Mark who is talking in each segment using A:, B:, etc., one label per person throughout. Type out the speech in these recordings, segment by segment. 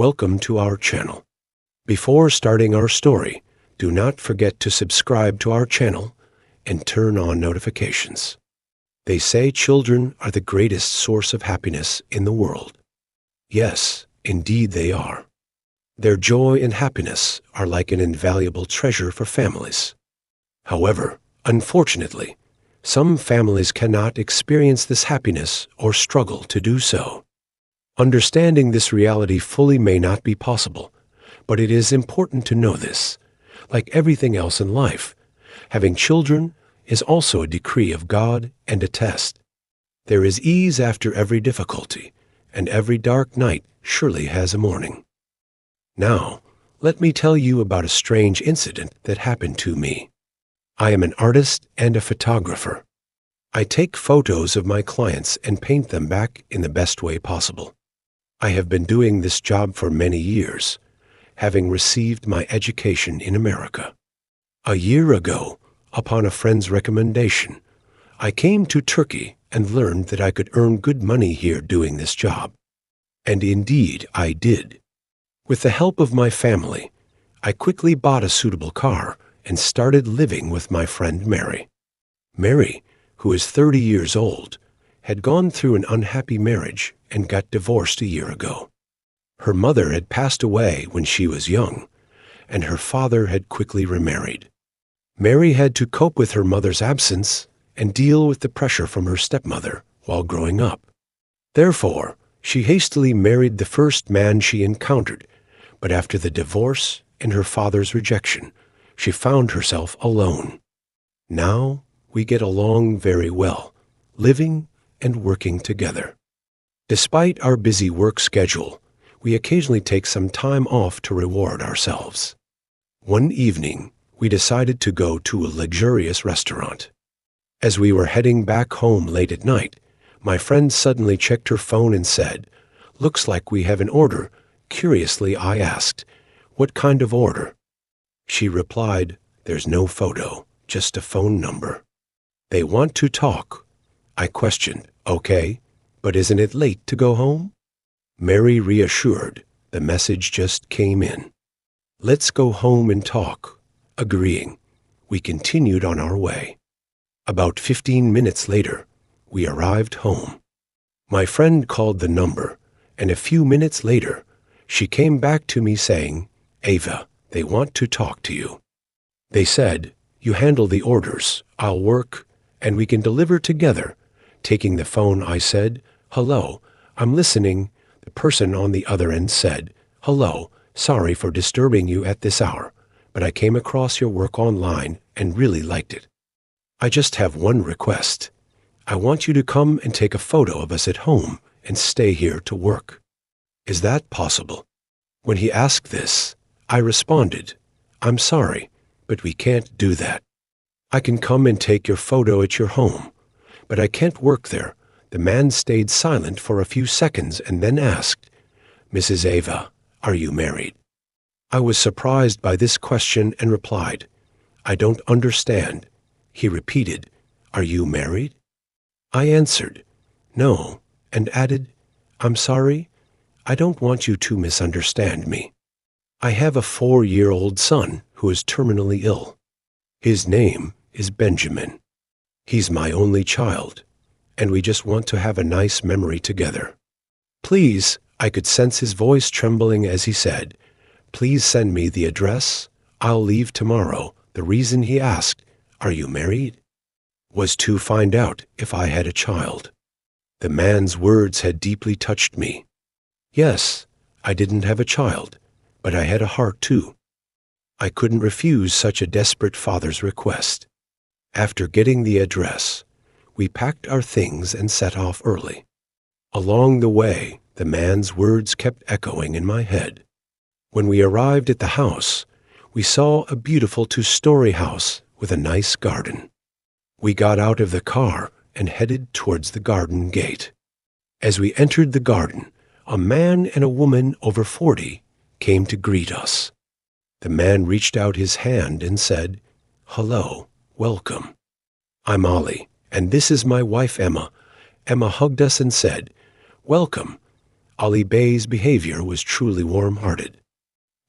A: Welcome to our channel. Before starting our story, do not forget to subscribe to our channel and turn on notifications. They say children are the greatest source of happiness in the world. Yes, indeed they are. Their joy and happiness are like an invaluable treasure for families. However, unfortunately, some families cannot experience this happiness or struggle to do so. Understanding this reality fully may not be possible, but it is important to know this. Like everything else in life, having children is also a decree of God and a test. There is ease after every difficulty, and every dark night surely has a morning. Now, let me tell you about a strange incident that happened to me. I am an artist and a photographer. I take photos of my clients and paint them back in the best way possible. I have been doing this job for many years, having received my education in America. A year ago, upon a friend's recommendation, I came to Turkey and learned that I could earn good money here doing this job. And indeed, I did. With the help of my family, I quickly bought a suitable car and started living with my friend Mary. Mary, who is 30 years old, had gone through an unhappy marriage and got divorced a year ago. Her mother had passed away when she was young, and her father had quickly remarried. Mary had to cope with her mother's absence and deal with the pressure from her stepmother while growing up. Therefore, she hastily married the first man she encountered, but after the divorce and her father's rejection, she found herself alone. Now we get along very well, living and working together. Despite our busy work schedule, we occasionally take some time off to reward ourselves. One evening, we decided to go to a luxurious restaurant. As we were heading back home late at night, my friend suddenly checked her phone and said, "Looks like we have an order." Curiously, I asked, "What kind of order?" She replied, "There's no photo, just a phone number." "They want to talk." I questioned, "Okay, but isn't it late to go home?" Mary reassured, "The message just came in. Let's go home and talk." Agreeing, we continued on our way. About 15 minutes later, we arrived home. My friend called the number, and a few minutes later, she came back to me saying, "Ava, they want to talk to you. They said, you handle the orders, I'll work, and we can deliver together." Taking the phone, I said, "Hello, I'm listening." The person on the other end said, "Hello, sorry for disturbing you at this hour, but I came across your work online and really liked it. I just have one request. I want you to come and take a photo of us at home and stay here to work. Is that possible?" When he asked this, I responded, "I'm sorry, but we can't do that. I can come and take your photo at your home, but I can't work there." The man stayed silent for a few seconds and then asked, "Mrs. Ava, are you married?" I was surprised by this question and replied, "I don't understand." He repeated, "Are you married?" I answered, "No," and added, "I'm sorry, I don't want you to misunderstand me. I have a 4-year-old son who is terminally ill. His name is Benjamin. He's my only child, and we just want to have a nice memory together. Please," I could sense his voice trembling as he said, "please send me the address. I'll leave tomorrow." The reason he asked, "Are you married?" was to find out if I had a child. The man's words had deeply touched me. Yes, I didn't have a child, but I had a heart too. I couldn't refuse such a desperate father's request. After getting the address, we packed our things and set off early. Along the way, the man's words kept echoing in my head. When we arrived at the house, we saw a beautiful 2-story house with a nice garden. We got out of the car and headed towards the garden gate. As we entered the garden, a man and a woman over 40 came to greet us. The man reached out his hand and said, "Hello, welcome. I'm Ollie, and this is my wife Emma." Emma hugged us and said, "Welcome. Ali Bey's behavior was truly warm-hearted.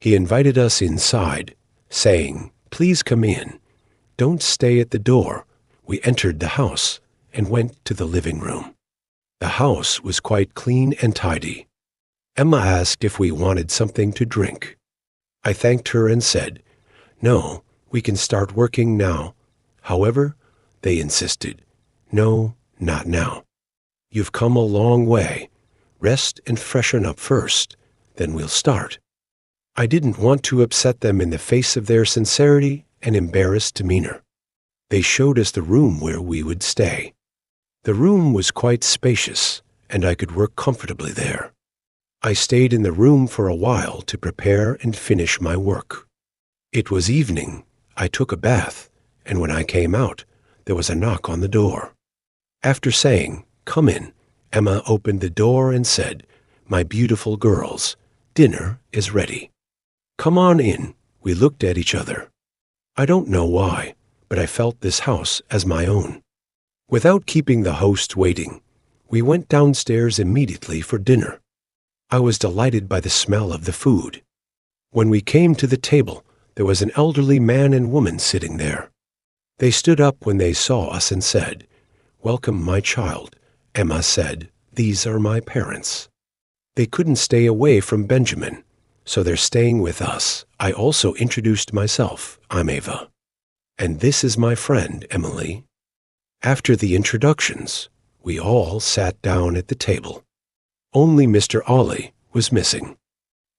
A: He invited us inside, saying, "Please come in. Don't stay at the door." We entered the house and went to the living room. The house was quite clean and tidy. Emma asked if we wanted something to drink. I thanked her and said, "No, we can start working now." However, they insisted, "No, not now. You've come a long way. Rest and freshen up first, then we'll start." I didn't want to upset them in the face of their sincerity and embarrassed demeanor. They showed us the room where we would stay. The room was quite spacious, and I could work comfortably there. I stayed in the room for a while to prepare and finish my work. It was evening. I took a bath, and when I came out, there was a knock on the door. After saying, "Come in," Emma opened the door and said, "My beautiful girls, dinner is ready. Come on in." We looked at each other. I don't know why, but I felt this house as my own. Without keeping the host waiting, we went downstairs immediately for dinner. I was delighted by the smell of the food. When we came to the table, there was an elderly man and woman sitting there. They stood up when they saw us and said, "Welcome, my child." Emma said, "These are my parents." They couldn't stay away from Benjamin, so they're staying with us. I also introduced myself. "I'm Ava. And this is my friend, Emily." After the introductions, we all sat down at the table. Only Mr. Ali was missing.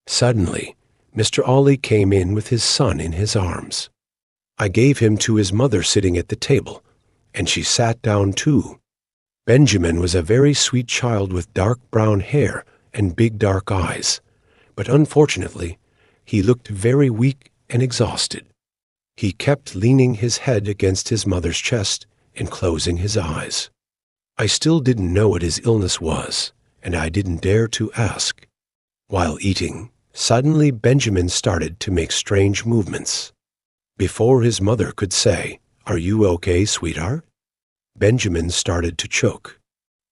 A: Suddenly, Mr. Ali came in with his son in his arms. I gave him to his mother sitting at the table, and she sat down too. Benjamin was a very sweet child with dark brown hair and big dark eyes, but unfortunately, he looked very weak and exhausted. He kept leaning his head against his mother's chest and closing his eyes. I still didn't know what his illness was, and I didn't dare to ask. While eating, suddenly Benjamin started to make strange movements. Before his mother could say, "Are you okay, sweetheart?" Benjamin started to choke.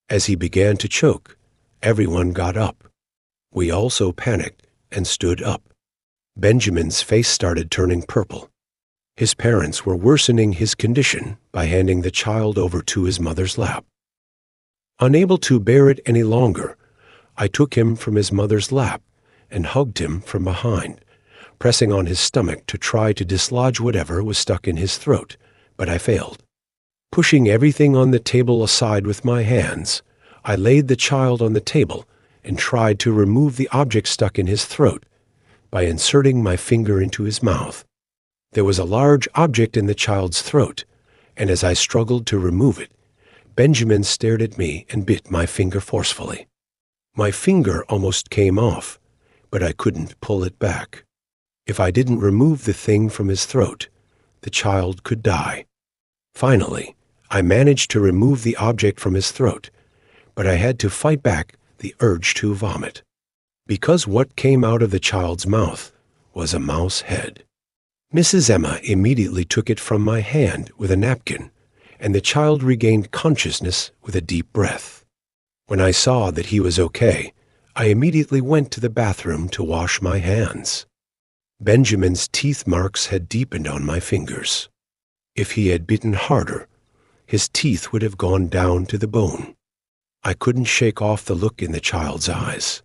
A: As he began to choke, everyone got up. We also panicked and stood up. Benjamin's face started turning purple. His parents were worsening his condition by handing the child over to his mother's lap. Unable to bear it any longer, I took him from his mother's lap and hugged him from behind, pressing on his stomach to try to dislodge whatever was stuck in his throat, but I failed. Pushing everything on the table aside with my hands, I laid the child on the table and tried to remove the object stuck in his throat by inserting my finger into his mouth. There was a large object in the child's throat, and as I struggled to remove it, Benjamin stared at me and bit my finger forcefully. My finger almost came off, but I couldn't pull it back. If I didn't remove the thing from his throat, the child could die. Finally, I managed to remove the object from his throat, but I had to fight back the urge to vomit, because what came out of the child's mouth was a mouse head. Mrs. Emma immediately took it from my hand with a napkin, and the child regained consciousness with a deep breath. When I saw that he was okay, I immediately went to the bathroom to wash my hands. Benjamin's teeth marks had deepened on my fingers. If he had bitten harder, his teeth would have gone down to the bone. I couldn't shake off the look in the child's eyes.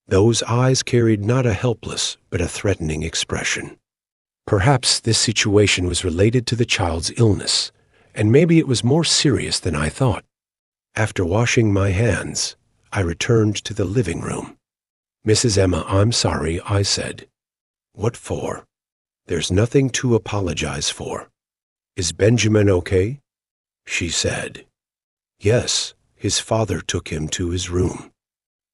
A: Those eyes carried not a helpless but a threatening expression. Perhaps this situation was related to the child's illness, and maybe it was more serious than I thought. After washing my hands, I returned to the living room. "Mrs. Emma, I'm sorry," I said. "What for?" "There's nothing to apologize for." "Is Benjamin okay?" She said, "Yes, his father took him to his room."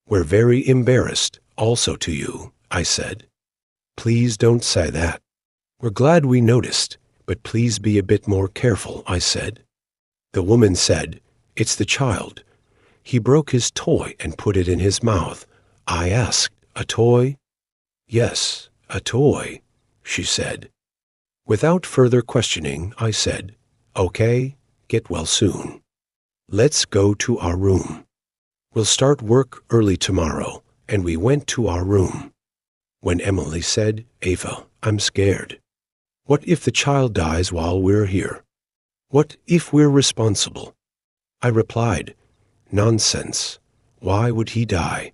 A: "We're very embarrassed, also to you," I said. "Please don't say that. We're glad we noticed, but please be a bit more careful," I said. The woman said, "It's the child. He broke his toy and put it in his mouth." I asked, "A toy?" "Yes, a toy," she said. Without further questioning, I said, "Okay, get well soon. Let's go to our room. We'll start work early tomorrow, and we went to our room. When Emily said, "Ava, I'm scared. What if the child dies while we're here? What if we're responsible?" I replied, "Nonsense. Why would he die?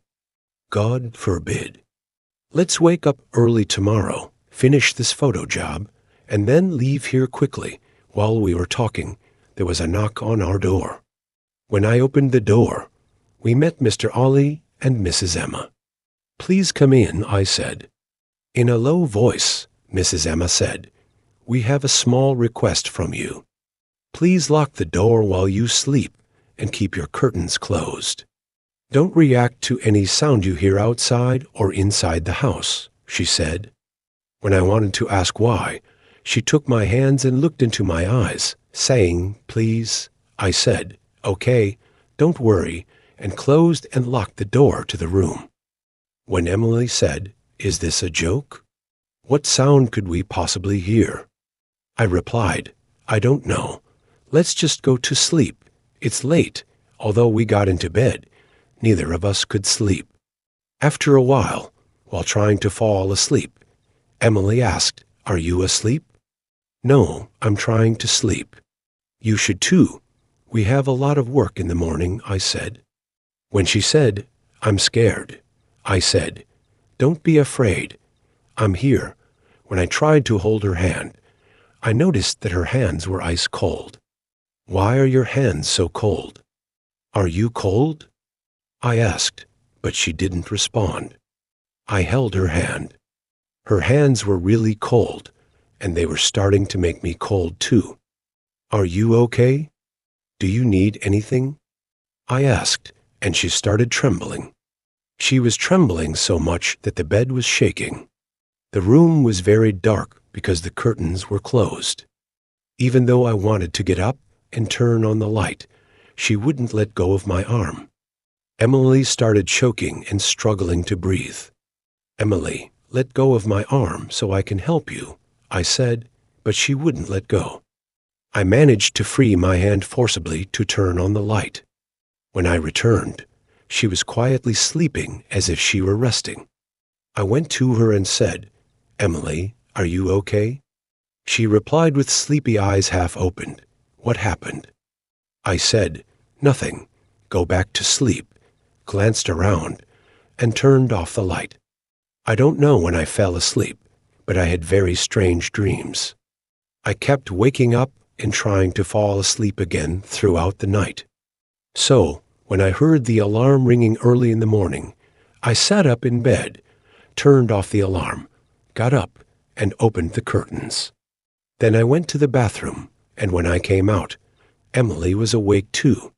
A: God forbid. Let's wake up early tomorrow, finish this photo job, and then leave here quickly." While we were talking, there was a knock on our door. When I opened the door, we met Mr. Ollie and Mrs. Emma. "Please come in," I said. In a low voice, Mrs. Emma said, "We have a small request from you. Please lock the door while you sleep and keep your curtains closed. Don't react to any sound you hear outside or inside the house," she said. When I wanted to ask why, she took my hands and looked into my eyes, saying, "Please." I said, "Okay, don't worry," and closed and locked the door to the room. When Emily said, "Is this a joke? What sound could we possibly hear?" I replied, "I don't know. Let's just go to sleep. It's late. Although we got into bed, neither of us could sleep." After a while trying to fall asleep, Emily asked, "Are you asleep?" "No, I'm trying to sleep." "You should too. We have a lot of work in the morning," I said. When she said, "I'm scared," I said, "Don't be afraid. I'm here." When I tried to hold her hand, I noticed that her hands were ice cold. "Why are your hands so cold? Are you cold?" I asked, but she didn't respond. I held her hand. Her hands were really cold, and they were starting to make me cold too. "Are you okay? Do you need anything?" I asked, and she started trembling. She was trembling so much that the bed was shaking. The room was very dark because the curtains were closed. Even though I wanted to get up and turn on the light, she wouldn't let go of my arm. Emily started choking and struggling to breathe. "Emily, let go of my arm so I can help you," I said, but she wouldn't let go. I managed to free my hand forcibly to turn on the light. When I returned, she was quietly sleeping as if she were resting. I went to her and said, "Emily, are you okay?" She replied with sleepy eyes half opened, "What happened?" I said, "Nothing. Go back to sleep," glanced around, and turned off the light. I don't know when I fell asleep, but I had very strange dreams. I kept waking up and trying to fall asleep again throughout the night. So, when I heard the alarm ringing early in the morning, I sat up in bed, turned off the alarm, got up, and opened the curtains. Then I went to the bathroom, and when I came out, Emily was awake too.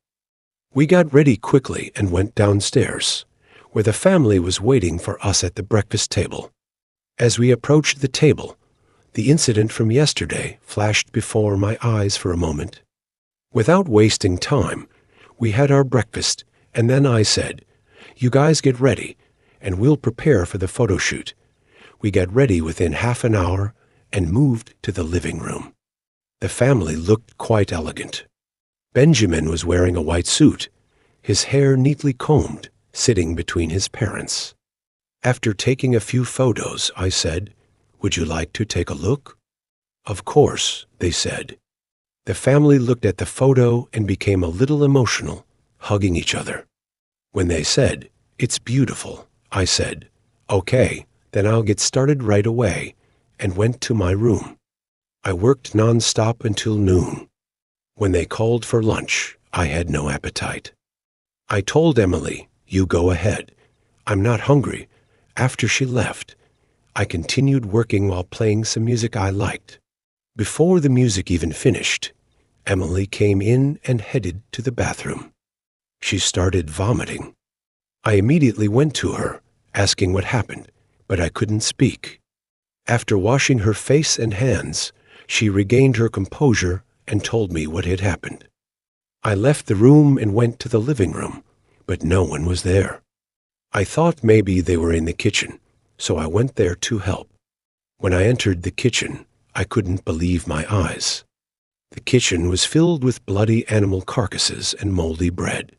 A: We got ready quickly and went downstairs, where the family was waiting for us at the breakfast table. As we approached the table, the incident from yesterday flashed before my eyes for a moment. Without wasting time, we had our breakfast, and then I said, "You guys get ready, and we'll prepare for the photo shoot." We got ready within half an hour and moved to the living room. The family looked quite elegant. Benjamin was wearing a white suit, his hair neatly combed, sitting between his parents. After taking a few photos, I said, "Would you like to take a look?" "Of course," they said. The family looked at the photo and became a little emotional, hugging each other. When they said, "It's beautiful," I said, "Okay, then I'll get started right away," and went to my room. I worked non-stop until noon. When they called for lunch, I had no appetite. I told Emily, "You go ahead. I'm not hungry." After she left, I continued working while playing some music I liked. Before the music even finished, Emily came in and headed to the bathroom. She started vomiting. I immediately went to her, asking what happened, but I couldn't speak. After washing her face and hands, she regained her composure and told me what had happened. I left the room and went to the living room, but no one was there. I thought maybe they were in the kitchen, so I went there to help. When I entered the kitchen, I couldn't believe my eyes. The kitchen was filled with bloody animal carcasses and moldy bread.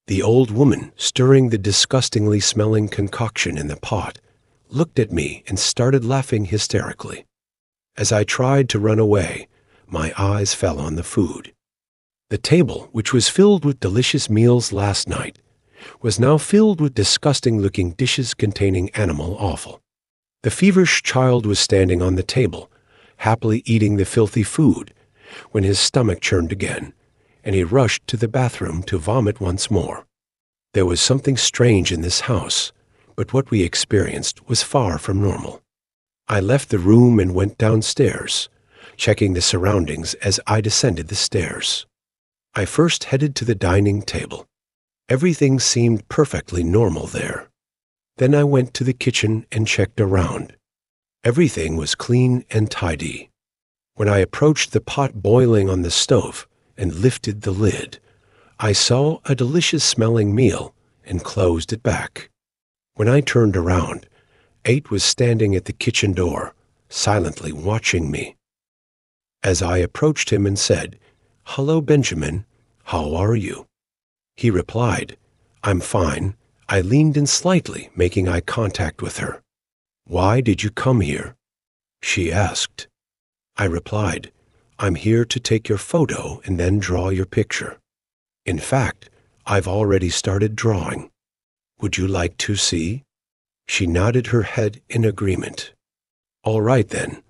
A: The old woman, stirring the disgustingly smelling concoction in the pot, looked at me and started laughing hysterically. As I tried to run away, my eyes fell on the food. The table, which was filled with delicious meals last night, was now filled with disgusting-looking dishes containing animal offal. The feverish child was standing on the table, happily eating the filthy food, when his stomach churned again, and he rushed to the bathroom to vomit once more. There was something strange in this house, but what we experienced was far from normal. I left the room and went downstairs, checking the surroundings as I descended the stairs. I first headed to the dining table. Everything seemed perfectly normal there. Then I went to the kitchen and checked around. Everything was clean and tidy. When I approached the pot boiling on the stove and lifted the lid, I saw a delicious-smelling meal and closed it back. When I turned around, 8 was standing at the kitchen door, silently watching me. As I approached him and said, "Hello, Benjamin. How are you?" He replied, "I'm fine." I leaned in slightly, making eye contact with her. "Why did you come here?" she asked. I replied, "I'm here to take your photo and then draw your picture. In fact, I've already started drawing. Would you like to see?" She nodded her head in agreement. "All right then,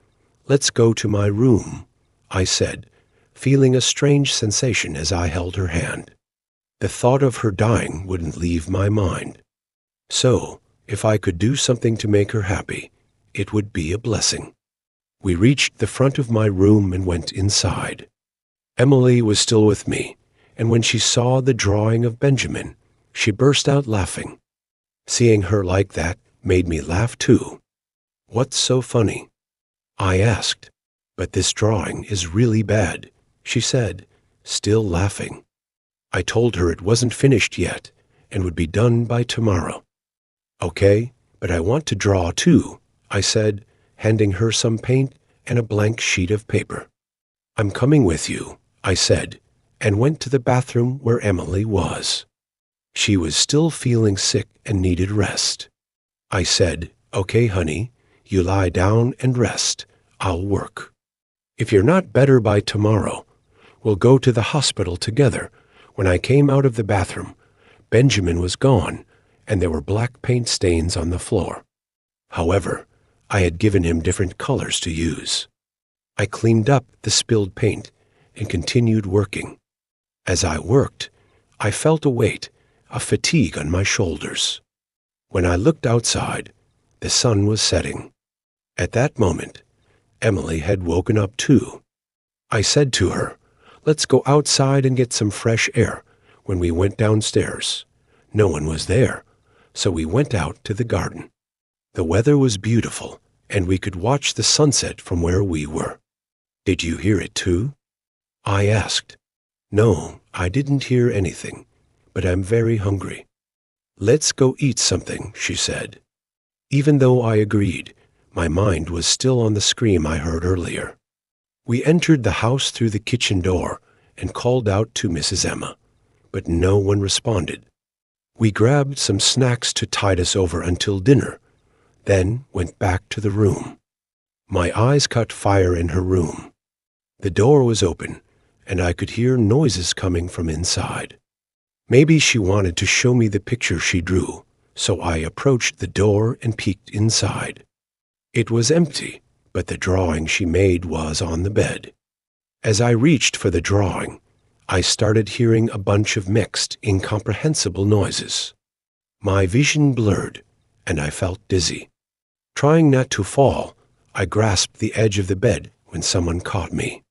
A: let's go to my room," I said, feeling a strange sensation as I held her hand. The thought of her dying wouldn't leave my mind. So, if I could do something to make her happy, it would be a blessing. We reached the front of my room and went inside. Emily was still with me, and when she saw the drawing of Benjamin, she burst out laughing. Seeing her like that made me laugh too. "What's so funny?" I asked. "But this drawing is really bad," she said, still laughing. I told her it wasn't finished yet and would be done by tomorrow. "Okay, but I want to draw too," I said, handing her some paint and a blank sheet of paper. "I'm coming with you," I said, and went to the bathroom where Emily was. She was still feeling sick and needed rest. I said, "Okay, honey, you lie down and rest. I'll work. If you're not better by tomorrow, we'll go to the hospital together." When I came out of the bathroom, Benjamin was gone, and there were black paint stains on the floor. However, I had given him different colors to use. I cleaned up the spilled paint and continued working. As I worked, I felt a weight, a fatigue on my shoulders. When I looked outside, the sun was setting. At that moment, Emily had woken up too. I said to her, "Let's go outside and get some fresh air." When we went downstairs, no one was there, so we went out to the garden. The weather was beautiful, and we could watch the sunset from where we were. "Did you hear it too?" I asked. "No, I didn't hear anything, but I'm very hungry." "Let's go eat something," she said. Even though I agreed, my mind was still on the scream I heard earlier. We entered the house through the kitchen door and called out to Mrs. Emma, but no one responded. We grabbed some snacks to tide us over until dinner, then went back to the room. My eyes caught fire in her room. The door was open, and I could hear noises coming from inside. Maybe she wanted to show me the picture she drew, so I approached the door and peeked inside. It was empty, but the drawing she made was on the bed. As I reached for the drawing, I started hearing a bunch of mixed, incomprehensible noises. My vision blurred, and I felt dizzy. Trying not to fall, I grasped the edge of the bed when someone caught me.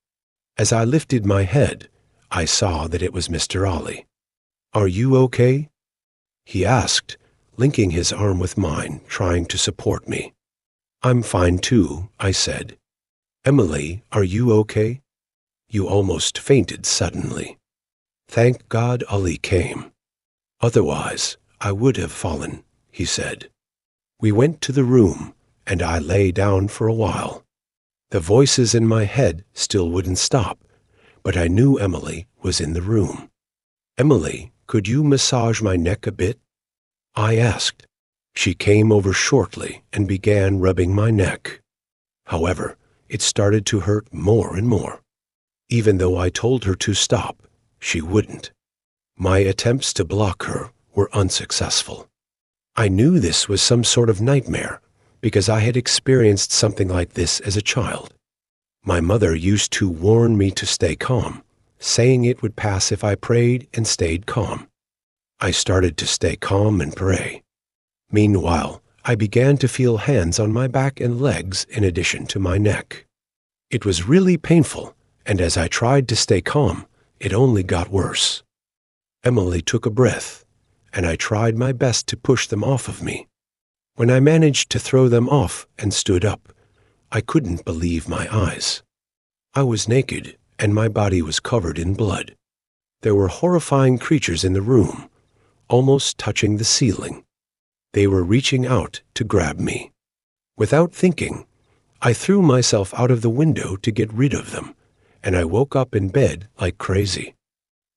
A: As I lifted my head, I saw that it was Mr. Ali. "Are you okay?" he asked, linking his arm with mine, trying to support me. "I'm fine too," I said. "Emily, are you okay?" "You almost fainted suddenly." "Thank God Ali came. Otherwise, I would have fallen," he said. We went to the room, and I lay down for a while. The voices in my head still wouldn't stop, but I knew Emily was in the room. "Emily, "Could you massage my neck a bit?" I asked. She came over shortly and began rubbing my neck. However, it started to hurt more and more. Even though I told her to stop, she wouldn't. My attempts to block her were unsuccessful. I knew this was some sort of nightmare because I had experienced something like this as a child. My mother used to warn me to stay calm, saying it would pass if I prayed and stayed calm. I started to stay calm and pray. Meanwhile, I began to feel hands on my back and legs in addition to my neck. It was really painful, and as I tried to stay calm, it only got worse. Emily took a breath, and I tried my best to push them off of me. When I managed to throw them off and stood up, I couldn't believe my eyes. I was naked, and my body was covered in blood. There were horrifying creatures in the room, almost touching the ceiling. They were reaching out to grab me. Without thinking, I threw myself out of the window to get rid of them, and I woke up in bed like crazy.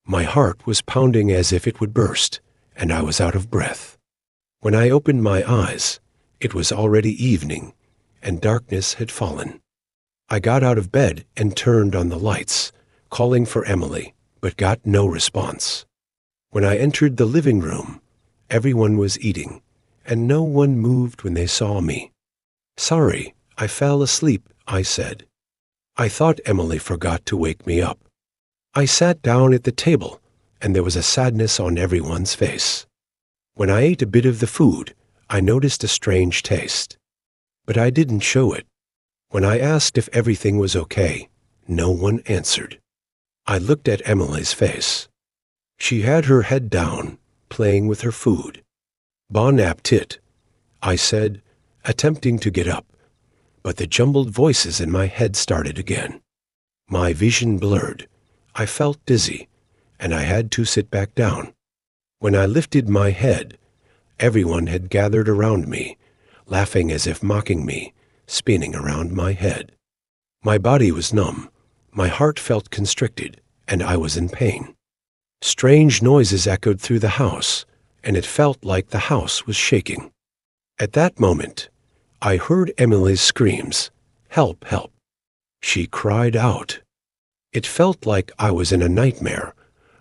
A: My heart was pounding as if it would burst, and I was out of breath. When I opened my eyes, it was already evening, and darkness had fallen. I got out of bed and turned on the lights, calling for Emily, but got no response. When I entered the living room, everyone was eating, and no one moved when they saw me. "Sorry, I fell asleep," I said. I thought Emily forgot to wake me up. I sat down at the table, and there was a sadness on everyone's face. When I ate a bit of the food, I noticed a strange taste. But I didn't show it. When I asked if everything was okay, no one answered. I looked at Emily's face. She had her head down, playing with her food. "Bon appetit," I said, attempting to get up, but the jumbled voices in my head started again. My vision blurred. I felt dizzy, and I had to sit back down. When I lifted my head, everyone had gathered around me, laughing as if mocking me, spinning around my head. My body was numb, my heart felt constricted, and I was in pain. Strange noises echoed through the house, and it felt like the house was shaking. At that moment, I heard Emily's screams, "Help, help." She cried out. It felt like I was in a nightmare,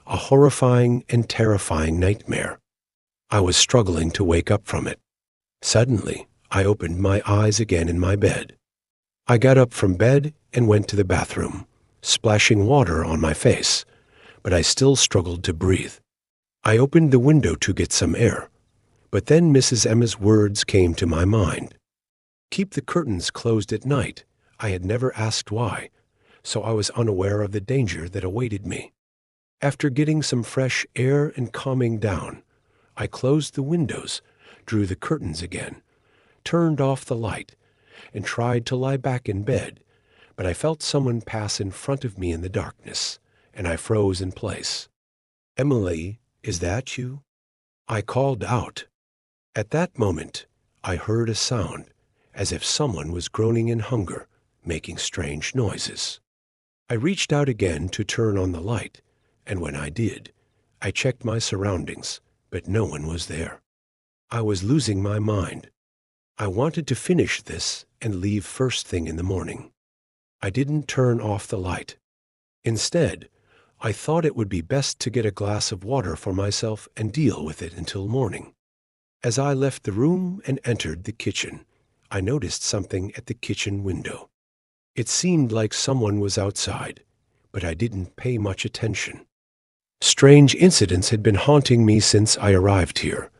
A: a horrifying and terrifying nightmare. I was struggling to wake up from it. Suddenly, I opened my eyes again in my bed. I got up from bed and went to the bathroom, splashing water on my face, but I still struggled to breathe. I opened the window to get some air, but then Mrs. Emma's words came to my mind. Keep the curtains closed at night. I had never asked why, so I was unaware of the danger that awaited me. After getting some fresh air and calming down, I closed the windows, drew the curtains again, turned off the light, and tried to lie back in bed, but I felt someone pass in front of me in the darkness, and I froze in place. "Emily, is that you?" I called out. At that moment, I heard a sound, as if someone was groaning in hunger, making strange noises. I reached out again to turn on the light, and when I did, I checked my surroundings, but no one was there. I was losing my mind. I wanted to finish this and leave first thing in the morning. I didn't turn off the light. Instead, I thought it would be best to get a glass of water for myself and deal with it until morning. As I left the room and entered the kitchen, I noticed something at the kitchen window. It seemed like someone was outside, but I didn't pay much attention. Strange incidents had been haunting me since I arrived here,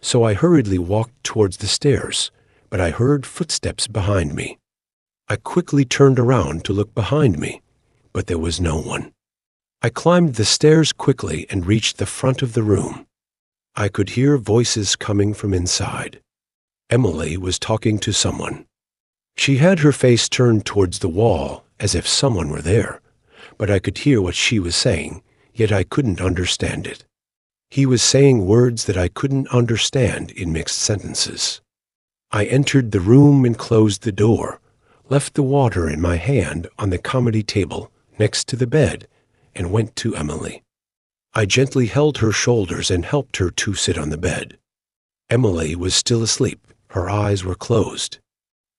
A: so I hurriedly walked towards the stairs, but I heard footsteps behind me. I quickly turned around to look behind me, but there was no one. I climbed the stairs quickly and reached the front of the room. I could hear voices coming from inside. Emily was talking to someone. She had her face turned towards the wall as if someone were there, but I could hear what she was saying, yet I couldn't understand it. He was saying words that I couldn't understand in mixed sentences. I entered the room and closed the door, left the water in my hand on the comedy table next to the bed, and went to Emily. I gently held her shoulders and helped her to sit on the bed. Emily was still asleep. Her eyes were closed.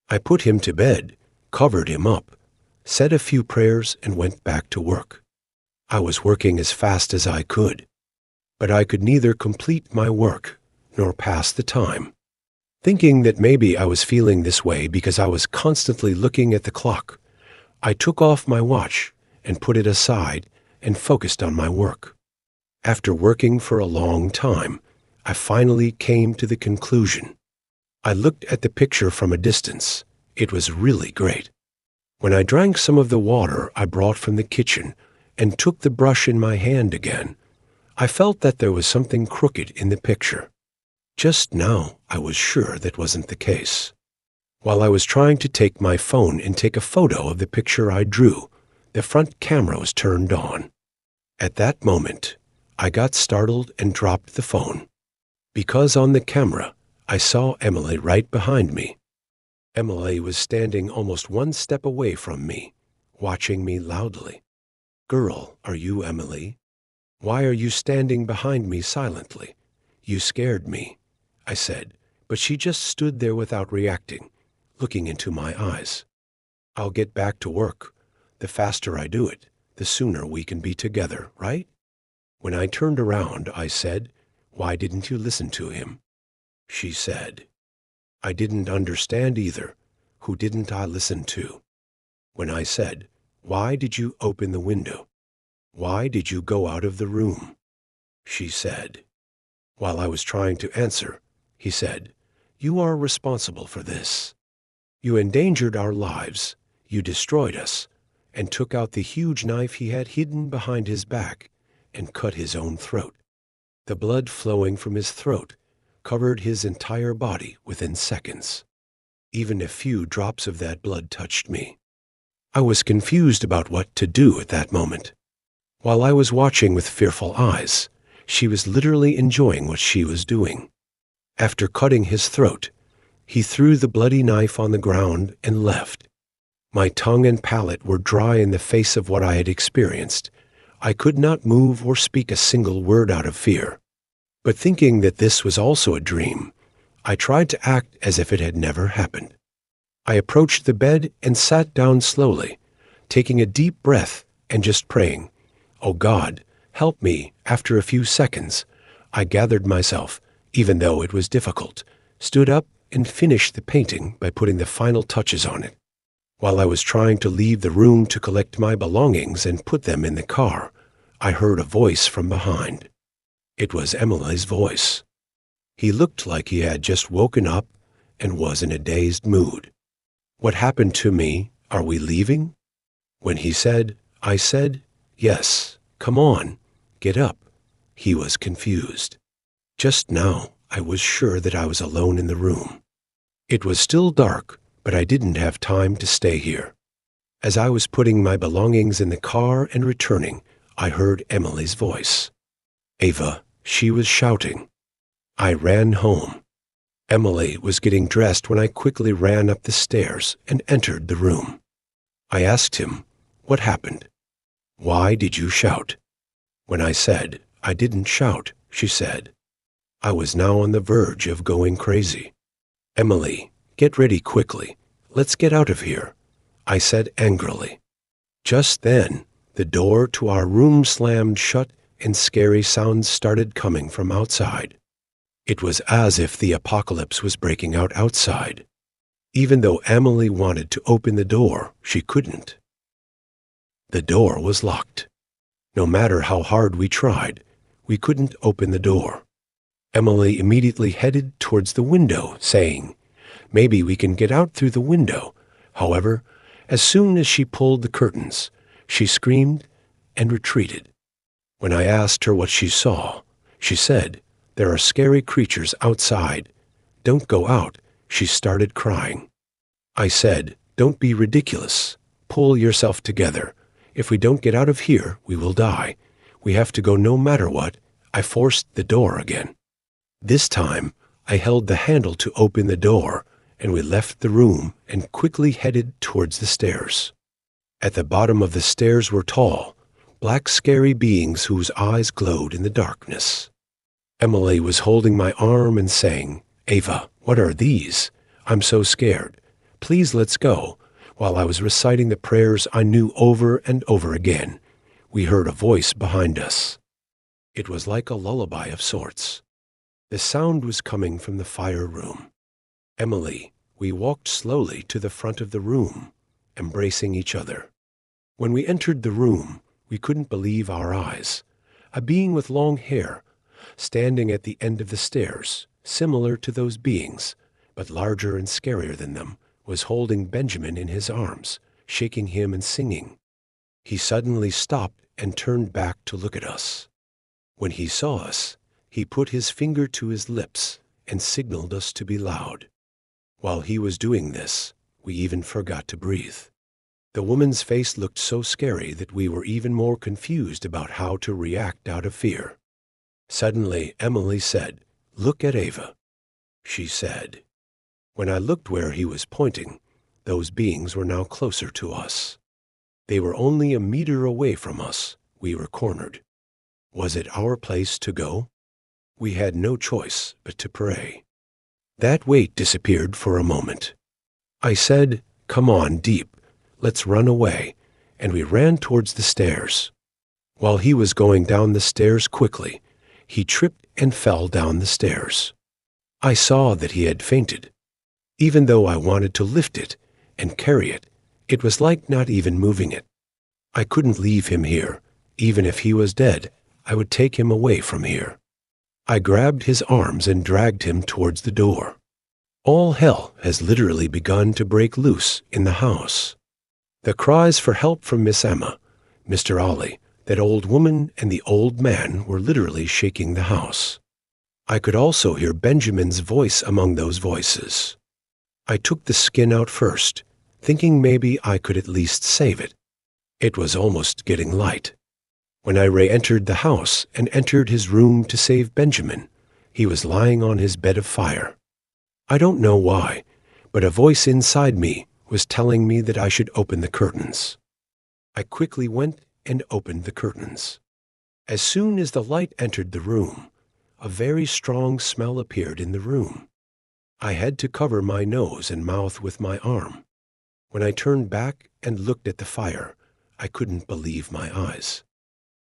A: I put him to bed, covered him up, said a few prayers, and went back to work. I was working as fast as I could, but I could neither complete my work nor pass the time. Thinking that maybe I was feeling this way because I was constantly looking at the clock, I took off my watch and put it aside and focused on my work. After working for a long time, I finally came to the conclusion. I looked at the picture from a distance. It was really great. When I drank some of the water I brought from the kitchen and took the brush in my hand again, I felt that there was something crooked in the picture. Just now, I was sure that wasn't the case. While I was trying to take my phone and take a photo of the picture I drew, the front camera was turned on. At that moment, I got startled and dropped the phone. Because on the camera, I saw Emily right behind me. Emily was standing almost one step away from me, watching me loudly. "Girl, are you Emily? Why are you standing behind me silently? You scared me," I said, but she just stood there without reacting, looking into my eyes. "I'll get back to work. The faster I do it, the sooner we can be together, right?" When I turned around, I said, "Why didn't you listen to him?" She said, "I didn't understand either. Who didn't I listen to?" When I said, "Why did you open the window? Why did you go out of the room?" She said. While I was trying to answer, he said, "You are responsible for this. You endangered our lives, you destroyed us, and took out the huge knife he had hidden behind his back and cut his own throat. The blood flowing from his throat covered his entire body within seconds. Even a few drops of that blood touched me." I was confused about what to do at that moment. While I was watching with fearful eyes, she was literally enjoying what she was doing. After cutting his throat, he threw the bloody knife on the ground and left. My tongue and palate were dry in the face of what I had experienced. I could not move or speak a single word out of fear. But thinking that this was also a dream, I tried to act as if it had never happened. I approached the bed and sat down slowly, taking a deep breath and just praying, "Oh God, help me." After a few seconds, I gathered myself, even though it was difficult, stood up and finished the painting by putting the final touches on it. While I was trying to leave the room to collect my belongings and put them in the car, I heard a voice from behind. It was Emily's voice. He looked like he had just woken up and was in a dazed mood. "What happened to me? Are we leaving?" When he said, I said, "Yes, come on, get up." He was confused. Just now, I was sure that I was alone in the room. It was still dark, but I didn't have time to stay here. As I was putting my belongings in the car and returning, I heard Emily's voice. "Ava," she was shouting. I ran home. Emily was getting dressed when I quickly ran up the stairs and entered the room. I asked him, "What happened? Why did you shout?" When I said, "I didn't shout," she said. I was now on the verge of going crazy. "Emily, get ready quickly. Let's get out of here," I said angrily. Just then, the door to our room slammed shut and scary sounds started coming from outside. It was as if the apocalypse was breaking out outside. Even though Emily wanted to open the door, she couldn't. The door was locked. No matter how hard we tried, we couldn't open the door. Emily immediately headed towards the window, saying, "Maybe we can get out through the window." However, as soon as she pulled the curtains, she screamed and retreated. When I asked her what she saw, she said, "There are scary creatures outside. Don't go out." She started crying. I said, "Don't be ridiculous. Pull yourself together. If we don't get out of here, we will die. We have to go no matter what." I forced the door again. This time, I held the handle to open the door, and we left the room and quickly headed towards the stairs. At the bottom of the stairs were tall, black scary beings whose eyes glowed in the darkness. Emily was holding my arm and saying, "Ava, what are these? I'm so scared. Please let's go." While I was reciting the prayers I knew over and over again, we heard a voice behind us. It was like a lullaby of sorts. The sound was coming from the fire room. Emily, we walked slowly to the front of the room, embracing each other. When we entered the room, we couldn't believe our eyes. A being with long hair, standing at the end of the stairs, similar to those beings, but larger and scarier than them, was holding Benjamin in his arms, shaking him and singing. He suddenly stopped and turned back to look at us. When he saw us, he put his finger to his lips and signaled us to be loud. While he was doing this, we even forgot to breathe. The woman's face looked so scary that we were even more confused about how to react out of fear. Suddenly, Emily said, "Look at Ava," she said. When I looked where he was pointing, those beings were now closer to us. They were only a meter away from us. We were cornered. Was it our place to go? We had no choice but to pray. That weight disappeared for a moment. I said, "Come on, Deep, let's run away," and we ran towards the stairs. While he was going down the stairs quickly, he tripped and fell down the stairs. I saw that he had fainted. Even though I wanted to lift it and carry it, it was like not even moving it. I couldn't leave him here. Even if he was dead, I would take him away from here. I grabbed his arms and dragged him towards the door. All hell has literally begun to break loose in the house. The cries for help from Miss Emma, Mr. Ollie, that old woman, and the old man were literally shaking the house. I could also hear Benjamin's voice among those voices. I took the skin out first, thinking maybe I could at least save it. It was almost getting light. When I re-entered the house and entered his room to save Benjamin, he was lying on his bed of fire. I don't know why, but a voice inside me was telling me that I should open the curtains. I quickly went and opened the curtains. As soon as the light entered the room, a very strong smell appeared in the room. I had to cover my nose and mouth with my arm. When I turned back and looked at the fire, I couldn't believe my eyes.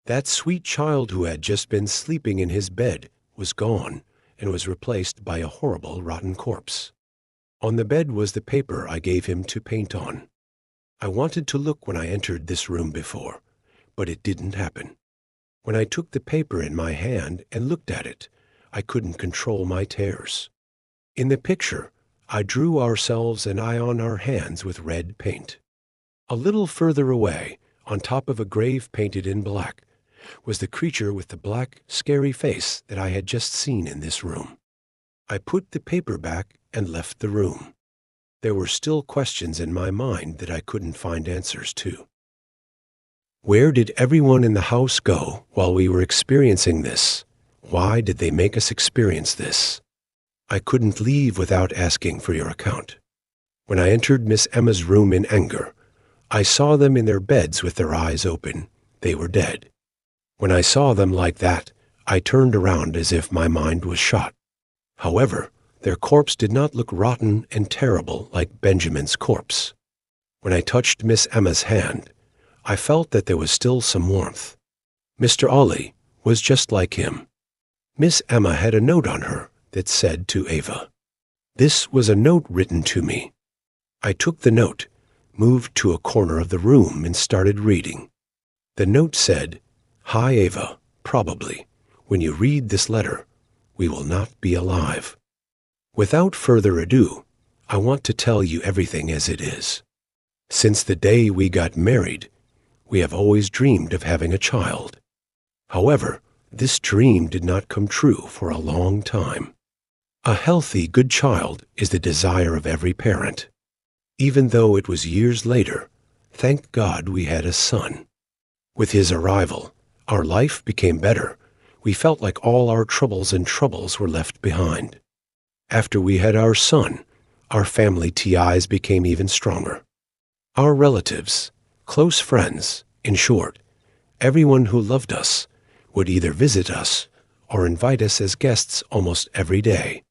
A: That sweet child who had just been sleeping in his bed was gone and was replaced by a horrible rotten corpse. On the bed was the paper I gave him to paint on. I wanted to look when I entered this room before, but it didn't happen. When I took the paper in my hand and looked at it, I couldn't control my tears. In the picture, I drew ourselves and I on our hands with red paint. A little further away, on top of a grave painted in black, was the creature with the black, scary face that I had just seen in this room. I put the paper back and left the room. There were still questions in my mind that I couldn't find answers to. Where did everyone in the house go while we were experiencing this? Why did they make us experience this? I couldn't leave without asking for your account. When I entered Miss Emma's room in anger, I saw them in their beds with their eyes open. They were dead. When I saw them like that, I turned around as if my mind was shot. However, their corpse did not look rotten and terrible like Benjamin's corpse. When I touched Miss Emma's hand, I felt that there was still some warmth. Mr. Ollie was just like him. Miss Emma had a note on her that said to Ava. This was a note written to me. I took the note, moved to a corner of the room, and started reading. The note said, "Hi, Ava, probably, when you read this letter, we will not be alive. Without further ado, I want to tell you everything as it is. Since the day we got married, we have always dreamed of having a child. However, this dream did not come true for a long time. A healthy, good child is the desire of every parent. Even though it was years later, thank God we had a son. With his arrival, our life became better. We felt like all our troubles were left behind. After we had our son, our family ties became even stronger. Our relatives, close friends, in short, Everyone who loved us would either visit us or invite us as guests almost every day.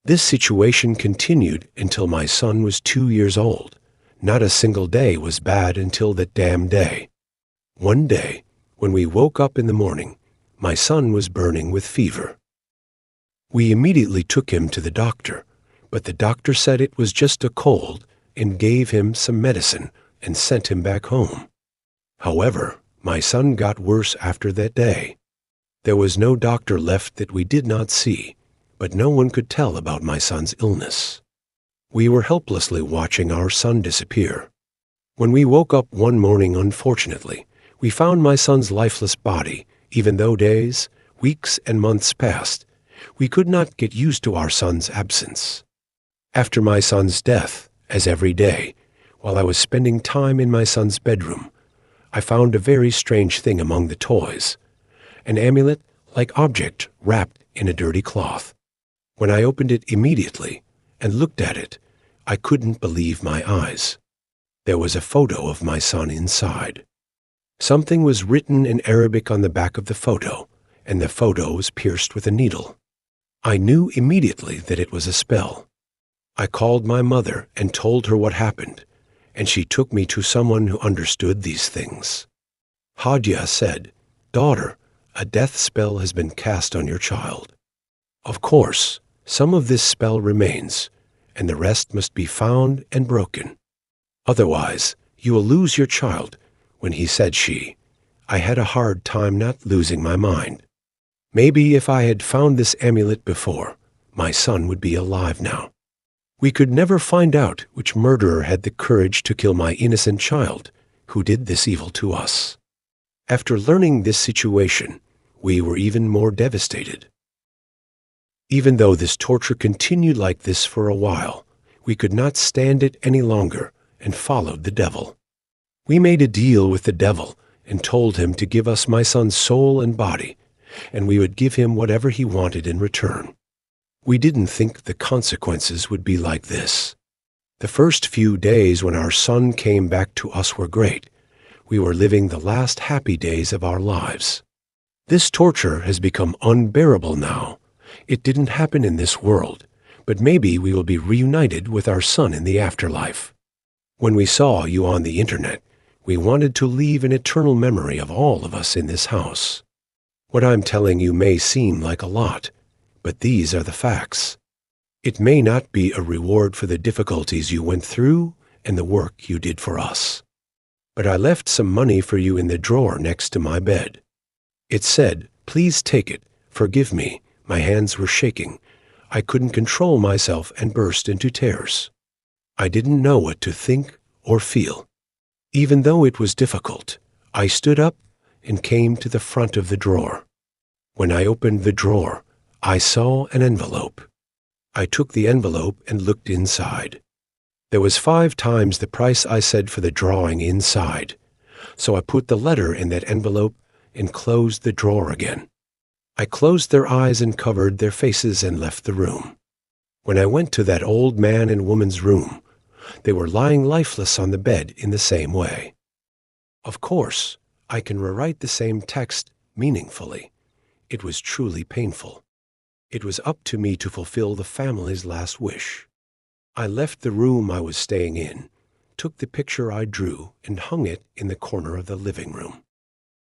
A: This situation continued until my son was 2 years old. Not a single day was bad until that damn day. One day, when we woke up in the morning, my son was burning with fever. We immediately took him to the doctor, but the doctor said it was just a cold and gave him some medicine and sent him back home. However, my son got worse after that day. There was no doctor left that we did not see, but no one could tell about my son's illness. We were helplessly watching our son disappear. When we woke up one morning, unfortunately, we found my son's lifeless body. Even though days, weeks, and months passed, we could not get used to our son's absence. After my son's death, as every day, while I was spending time in my son's bedroom, I found a very strange thing among the toys, an amulet-like object wrapped in a dirty cloth. When I opened it immediately and looked at it, I couldn't believe my eyes. There was a photo of my son inside. Something was written in Arabic on the back of the photo, and the photo was pierced with a needle. I knew immediately that it was a spell. I called my mother and told her what happened, and she took me to someone who understood these things. Hadia said, "Daughter, a death spell has been cast on your child. Of course, some of this spell remains, and the rest must be found and broken. Otherwise, you will lose your child." When he said she, I had a hard time not losing my mind. Maybe if I had found this amulet before, my son would be alive now. We could never find out which murderer had the courage to kill my innocent child who did this evil to us. After learning this situation, we were even more devastated. Even though this torture continued like this for a while, we could not stand it any longer and followed the devil. We made a deal with the devil and told him to give us my son's soul and body, and we would give him whatever he wanted in return. We didn't think the consequences would be like this. The first few days when our son came back to us were great. We were living the last happy days of our lives. This torture has become unbearable now. It didn't happen in this world, but maybe we will be reunited with our son in the afterlife. When we saw you on the internet, we wanted to leave an eternal memory of all of us in this house. What I'm telling you may seem like a lot, but these are the facts. It may not be a reward for the difficulties you went through and the work you did for us. But I left some money for you in the drawer next to my bed. It said, "Please take it. Forgive me." My hands were shaking. I couldn't control myself and burst into tears. I didn't know what to think or feel. Even though it was difficult, I stood up and came to the front of the drawer. When I opened the drawer, I saw an envelope. I took the envelope and looked inside. There was 5 times the price I said for the drawing inside, so I put the letter in that envelope and closed the drawer again. I closed their eyes and covered their faces and left the room. When I went to that old man and woman's room, they were lying lifeless on the bed in the same way. Of course, I can rewrite the same text meaningfully. It was truly painful. It was up to me to fulfill the family's last wish. I left the room I was staying in, took the picture I drew, and hung it in the corner of the living room.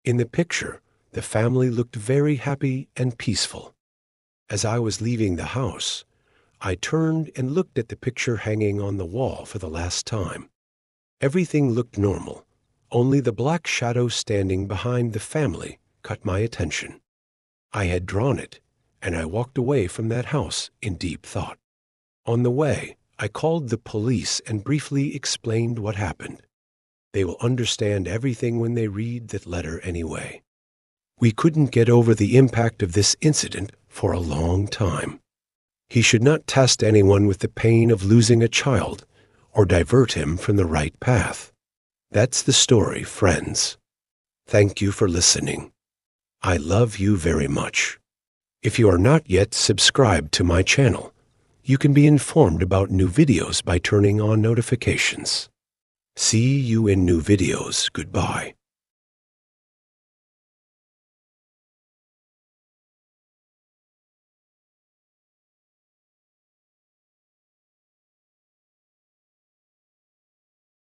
A: In the picture, the family looked very happy and peaceful. As I was leaving the house, I turned and looked at the picture hanging on the wall for the last time. Everything looked normal. Only the black shadow standing behind the family caught my attention. I had drawn it, and I walked away from that house in deep thought. On the way, I called the police and briefly explained what happened. They will understand everything when they read that letter anyway. We couldn't get over the impact of this incident for a long time. He should not test anyone with the pain of losing a child or divert him from the right path. That's the story, friends. Thank you for listening. I love you very much. If you are not yet subscribed to my channel, you can be informed about new videos by turning on notifications. See you in new videos. Goodbye.